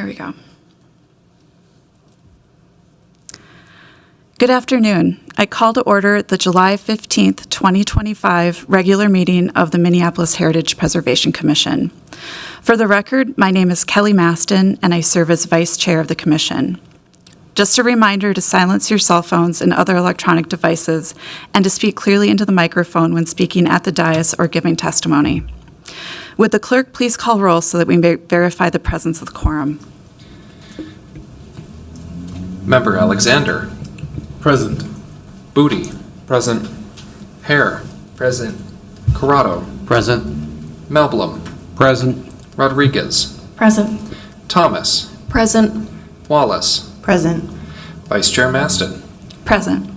There we go. Good afternoon. I call to order the July 15th, 2025 regular meeting of the Minneapolis Heritage Preservation Commission. For the record, my name is Kelly Maston, and I serve as Vice Chair of the Commission. Just a reminder to silence your cell phones and other electronic devices and to speak clearly into the microphone when speaking at the dais or giving testimony. Would the clerk please call roll so that we may verify the presence of the quorum? Member Alexander. Present. Booty. Present. Hare. Present. Corrado. Present. Melblom. Present. Rodriguez. Present. Thomas. Present. Wallace. Present. Vice Chair Maston. Present.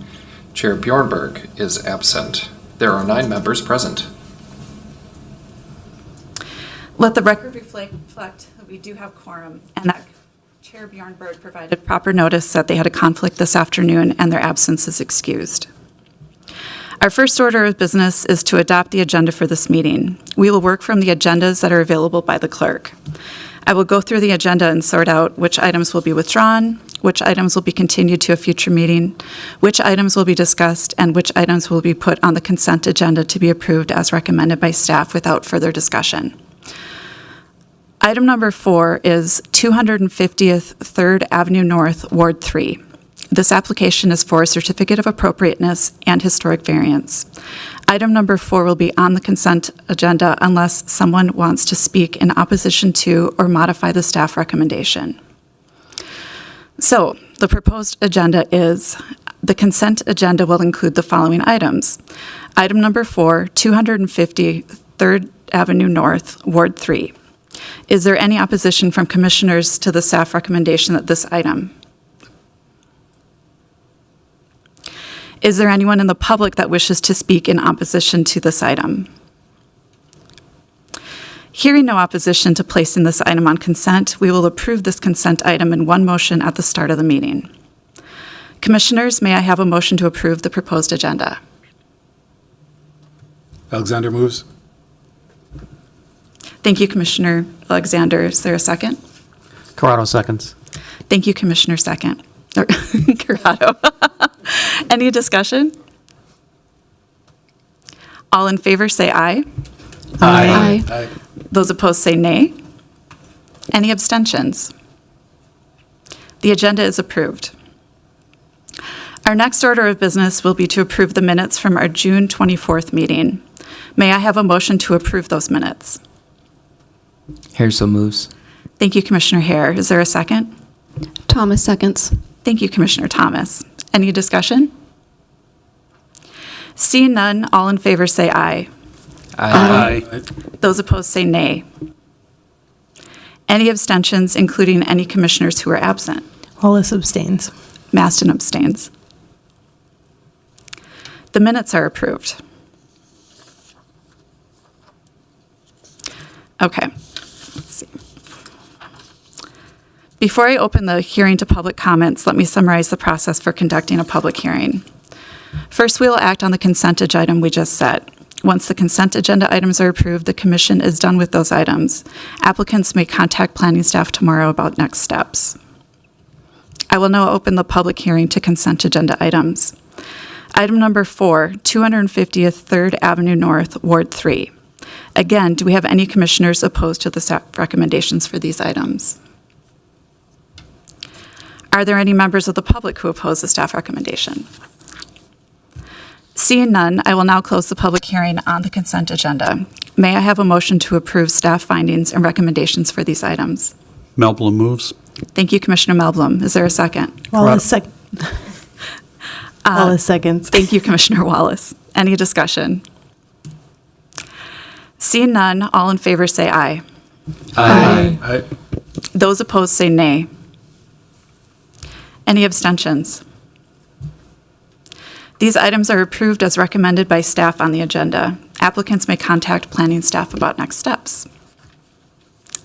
Chair Bjornberg is absent. There are 9 members present. Let the record reflect that we do have quorum and that Chair Bjornberg provided proper notice that they had a conflict this afternoon and their absence is excused. Our first order of business is to adopt the agenda for this meeting. We will work from the agendas that are available by the clerk. I will go through the agenda and sort out which items will be withdrawn, which items will be continued to a future meeting, which items will be discussed, and which items will be put on the consent agenda to be approved as recommended by staff without further discussion. Item number 4 is 250th 3rd Avenue North, Ward 3. This application is for a certificate of appropriateness and historic variance. Item number 4 will be on the consent agenda unless someone wants to speak in opposition to or modify the staff recommendation. So, the proposed agenda is, the consent agenda will include the following items. Item number 4, 250 3rd Avenue North, Ward 3. Is there any opposition from commissioners to the staff recommendation that this item? Is there anyone in the public that wishes to speak in opposition to this item? Hearing no opposition to placing this item on consent, we will approve this consent item in one motion at the start of the meeting. Commissioners, may I have a motion to approve the proposed agenda? Alexander moves. Thank you, Commissioner Alexander. Is there a second? Corrado seconds. Thank you, Commissioner Second. Corrado. Any discussion? All in favor say aye. Aye. Aye. Those opposed say nay. Any abstentions? The agenda is approved. Our next order of business will be to approve the minutes from our June 24th meeting. May I have a motion to approve those minutes? Hare so moves. Thank you, Commissioner Hare. Is there a second? Thomas seconds. Thank you, Commissioner Thomas. Any discussion? Seeing none, all in favor say aye. Aye. Those opposed say nay. Any abstentions, including any commissioners who are absent? Wallace abstains. Maston abstains. The minutes are approved. Okay, let's see. Before I open the hearing to public comments, let me summarize the process for conducting a public hearing. First, we will act on the consent agenda we just set. Once the consent agenda items are approved, the commission is done with those items. Applicants may contact planning staff tomorrow about next steps. I will now open the public hearing to consent agenda items. Item number 4, 250th 3rd Avenue North, Ward 3. Again, do we have any commissioners opposed to the staff recommendations for these items? Are there any members of the public who oppose the staff recommendation? Seeing none, I will now close the public hearing on the consent agenda. May I have a motion to approve staff findings and recommendations for these items? Melblom moves. Thank you, Commissioner Melblom. Is there a second? Wallace Wallace seconds. Thank you, Commissioner Wallace. Any discussion? Seeing none, all in favor say aye. Aye. Aye. Those opposed say nay. Any abstentions? These items are approved as recommended by staff on the agenda. Applicants may contact planning staff about next steps.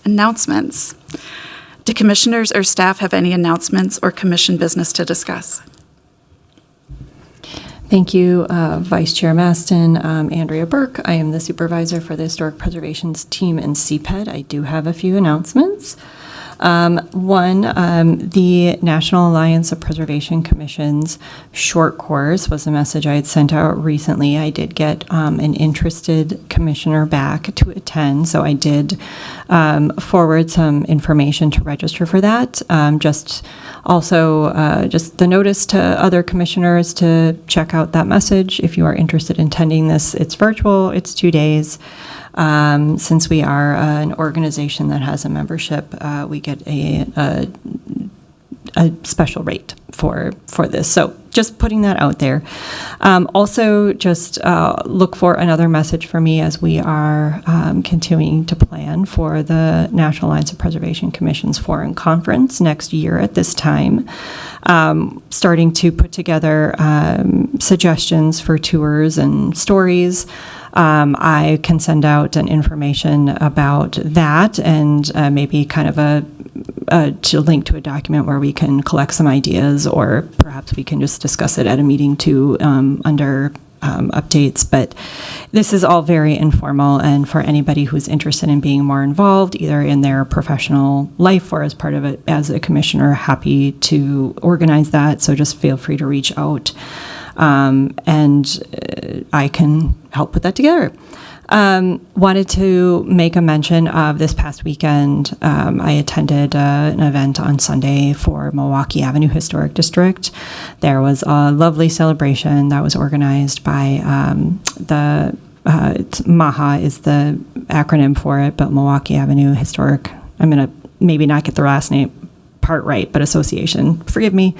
Announcements. Do commissioners or staff have any announcements or commission business to discuss? Thank you, Vice Chair Maston. Andrea Burke. I am the supervisor for the Historic Preservations team in CPED. I do have a few announcements. One, the National Alliance of Preservation Commission's short course was a message I had sent out recently. I did get an interested commissioner back to attend, so I did forward some information to register for that. Just the notice to other commissioners to check out that message if you are interested in attending this. It's virtual, it's 2 days. Since we are an organization that has a membership, we get a special rate for this. So just putting that out there. Also, just look for another message for me as we are continuing to plan for the National Alliance of Preservation Commission's Foreign Conference next year at this time. Starting to put together suggestions for tours and stories. I can send out an information about that and maybe kind of a link to a document where we can collect some ideas, or perhaps we can just discuss it at a meeting too under updates. But this is all very informal, and for anybody who's interested in being more involved, either in their professional life or as part of it as a commissioner, happy to organize that. So just feel free to reach out. And I can help put that together. Wanted to make a mention of this past weekend. I attended an event on Sunday for Milwaukee Avenue Historic District. There was a lovely celebration that was organized by MAHA is the acronym for it, but Milwaukee Avenue Historic. I'm going to maybe not get the last name part right, but association, forgive me.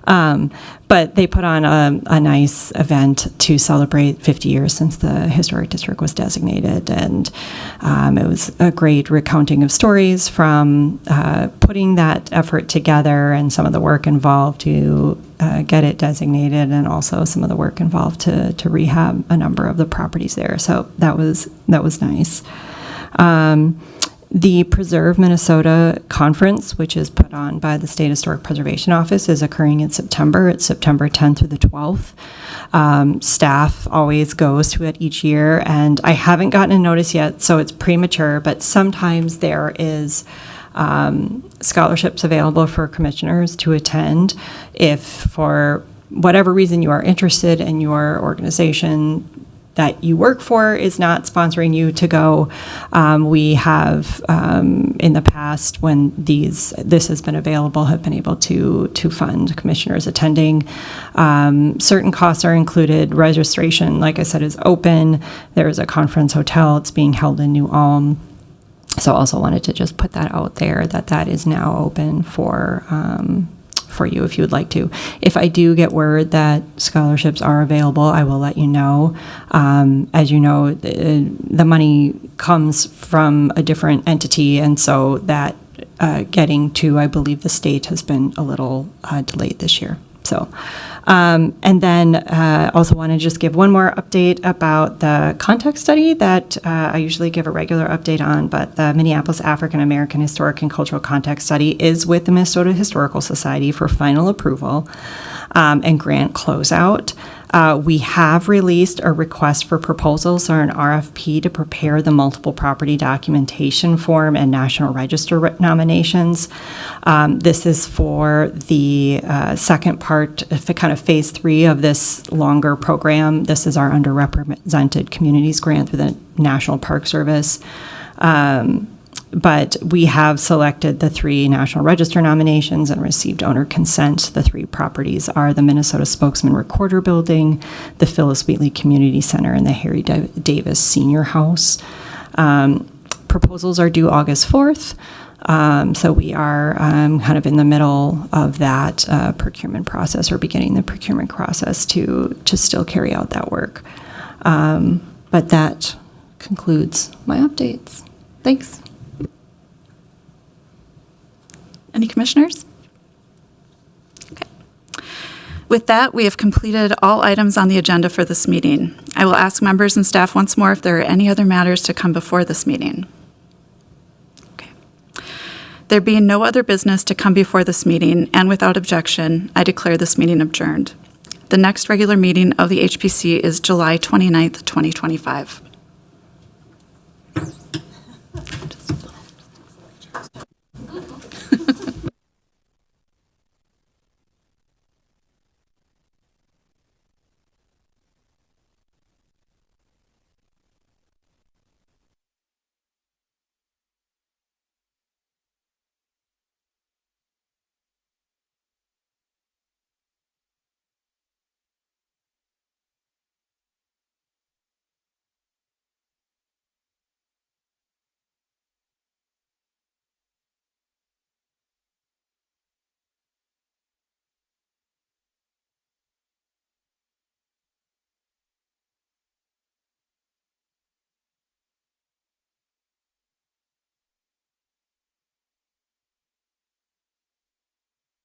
But they put on a nice event to celebrate 50 years since the historic district was designated. And it was a great recounting of stories from putting that effort together and some of the work involved to get it designated, and also some of the work involved to rehab a number of the properties there. So that was nice. The Preserve Minnesota Conference, which is put on by the State Historic Preservation Office, is occurring in September. It's September 10th through the 12th. Staff always goes to it each year, and I haven't gotten a notice yet, so it's premature, but sometimes there is scholarships available for commissioners to attend if, for whatever reason, you are interested and your organization that you work for is not sponsoring you to go. We have, in the past, when this has been available, have been able to fund commissioners attending. Certain costs are included. Registration, like I said, is open. There is a conference hotel. It's being held in New Ulm. So also wanted to just put that out there, that is now open for you if you would like to. If I do get word that scholarships are available, I will let you know. As you know, the money comes from a different entity, and so that getting to, I believe, the state has been a little delayed this year. So, and then also want to just give one more update about the context study that I usually give a regular update on, but the Minneapolis African American Historic and Cultural Context Study is with the Minnesota Historical Society for final approval and grant closeout. We have released a request for proposals, or an RFP, to prepare the multiple property documentation form and National Register nominations. This is for the second part, kind of phase 3 of this longer program. This is our underrepresented communities grant through the National Park Service. But we have selected the 3 National Register nominations and received owner consent. The 3 properties are the Minnesota Spokesman Recorder Building, the Phyllis Wheatley Community Center, and the Harry Davis Senior House. Proposals are due August 4th. So we are kind of in the middle of that procurement process, or beginning the procurement process to still carry out that work. But that concludes my updates. Thanks. Any commissioners? Okay. With that, we have completed all items on the agenda for this meeting. I will ask members and staff once more if there are any other matters to come before this meeting. Okay. There being no other business to come before this meeting, and without objection, I declare this meeting adjourned. The next regular meeting of the HPC is July 29th, 2025.